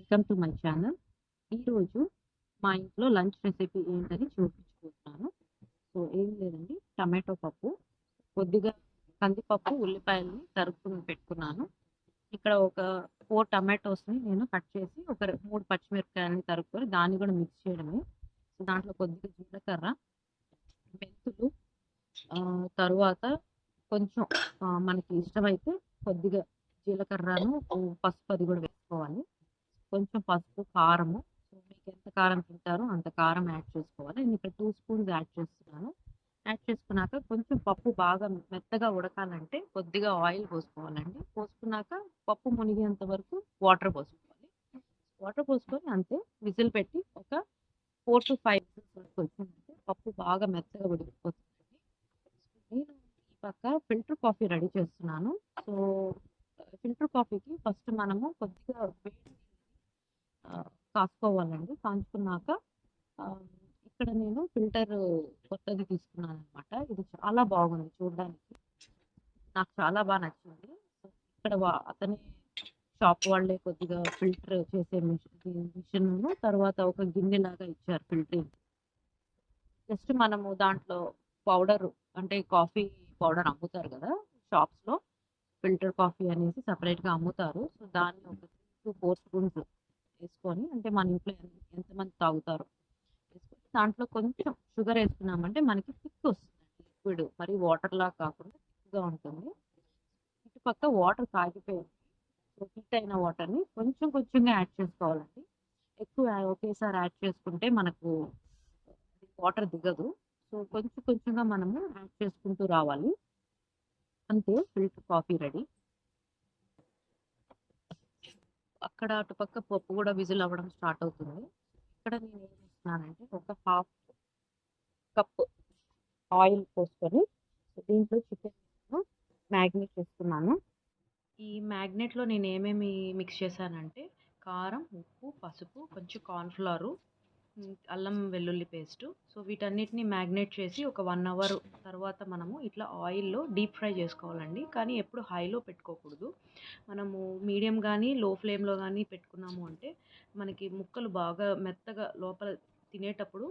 Welcome to my channel. ఈరోజు మా ఇంట్లో లంచ్ రెసిపీ ఏంటని చూపించబోతున్నాను. సో ఏం లేదండి, టమాటో పప్పు, కొద్దిగా కందిపప్పు, ఉల్లిపాయలని తరుక్కుని పెట్టుకున్నాను. ఇక్కడ ఒక 4 టమాటోస్ని నేను కట్ చేసి, ఒక 3 పచ్చిమిరపకాయలని తరుక్కొని దాన్ని కూడా మిక్స్ చేయడమే. సో దాంట్లో కొద్దిగా జీలకర్ర, మెంతులు, తరువాత కొంచెం మనకి ఇష్టమైతే కొద్దిగా జీలకర్రను, పసుపు అది కూడా వేసుకోవాలి. కొంచెం పసుపు, కారము. సో మీకు ఎంత కారం తింటారో అంత కారం యాడ్ చేసుకోవాలి. నేను ఇక్కడ 2 స్పూన్స్ యాడ్ చేస్తున్నాను. యాడ్ చేసుకున్నాక కొంచెం పప్పు బాగా మెత్తగా ఉడకాలంటే కొద్దిగా ఆయిల్ పోసుకోవాలండి. పోసుకున్నాక పప్పు మునిగేంత వరకు వాటర్ పోసుకోవాలి. వాటర్ పోసుకొని అంతే విజిల్ పెట్టి ఒక 4-5 విజిల్స్ వరకు వచ్చిందంటే పప్పు బాగా మెత్తగా ఉడికిపోతుందండి. నేను ఈ పక్క ఫిల్టర్ కాఫీ రెడీ చేస్తున్నాను. సో ఫిల్టర్ కాఫీకి ఫస్ట్ మనము కొద్దిగా వేడి కాసుకోవాలండి. కాంచుకున్నాక ఇక్కడ నేను ఫిల్టర్ కొత్తది తీసుకున్నాను అనమాట. ఇది చాలా బాగుంది చూడడానికి, నాకు చాలా బాగా నచ్చింది. సో ఇక్కడ అతని షాప్ వాళ్ళే కొద్దిగా ఫిల్టర్ చేసే మిషన్ తర్వాత ఒక గిన్నెలాగా ఇచ్చారు ఫిల్టరింగ్. జస్ట్ మనము దాంట్లో పౌడర్, అంటే కాఫీ పౌడర్ అమ్ముతారు కదా షాప్స్లో, ఫిల్టర్ కాఫీ అనేసి సపరేట్గా అమ్ముతారు. సో దాన్ని ఒక 3-4 స్పూన్స్ వేసుకొని, అంటే మన ఇంట్లో ఎంతమంది తాగుతారో వేసుకొని, దాంట్లో కొంచెం షుగర్ వేసుకున్నామంటే మనకి థిక్ వస్తుందండి. లిక్విడ్ మరి వాటర్లా కాకుండా థిక్గా ఉంటుంది. ఇటుపక్క వాటర్ కాగిపోయింది. సో హీట్ అయిన వాటర్ని కొంచెం కొంచెంగా యాడ్ చేసుకోవాలండి. ఎక్కువ ఒకేసారి యాడ్ చేసుకుంటే మనకు వాటర్ దిగదు. సో కొంచెం కొంచెంగా మనము యాడ్ చేసుకుంటూ రావాలి. అంతే, ఫిల్టర్ కాఫీ రెడీ. అక్కడ అటుపక్క పప్పు కూడా విజిల్ అవ్వడం స్టార్ట్ అవుతుంది. ఇక్కడ నేను ఏం చేస్తున్నానంటే ఒక 1/2 కప్ ఆయిల్ పోసుకొని దీంట్లో చికెన్ మ్యాగ్నేట్ చేసుకున్నాను. ఈ మ్యాగ్నేట్లో నేను ఏమేమి మిక్స్ చేశానంటే కారం, ఉప్పు, పసుపు, కొంచెం కార్న్ఫ్లవరు, అల్లం వెల్లుల్లి పేస్టు. సో వీటన్నిటిని మ్యాగ్నేట్ చేసి ఒక 1 అవర్ తర్వాత మనము ఇట్లా ఆయిల్లో డీప్ ఫ్రై చేసుకోవాలండి. కానీ ఎప్పుడు హైలో పెట్టుకోకూడదు. మనము మీడియం కానీ లో ఫ్లేమ్లో కానీ పెట్టుకున్నాము అంటే మనకి ముక్కలు బాగా మెత్తగా లోపల తినేటప్పుడు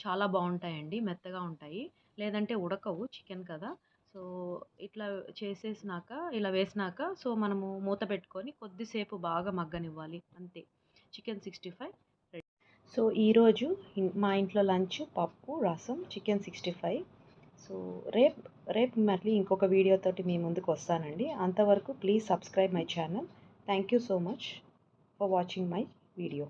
చాలా బాగుంటాయండి, మెత్తగా ఉంటాయి. లేదంటే ఉడకవు, చికెన్ కదా. సో ఇట్లా చేసేసినాక, ఇలా వేసినాక సో మనము మూత పెట్టుకొని కొద్దిసేపు బాగా మగ్గనివ్వాలి. అంతే, చికెన్ 65 రెడీ. సో ఈరోజు మా ఇంట్లో లంచ్ పప్పు, రసం, చికెన్ 65. సో రేపు మళ్ళీ ఇంకొక వీడియోతోటి మీ ముందుకు వస్తానండి. అంతవరకు please subscribe my channel. Thank you so much for watching my video.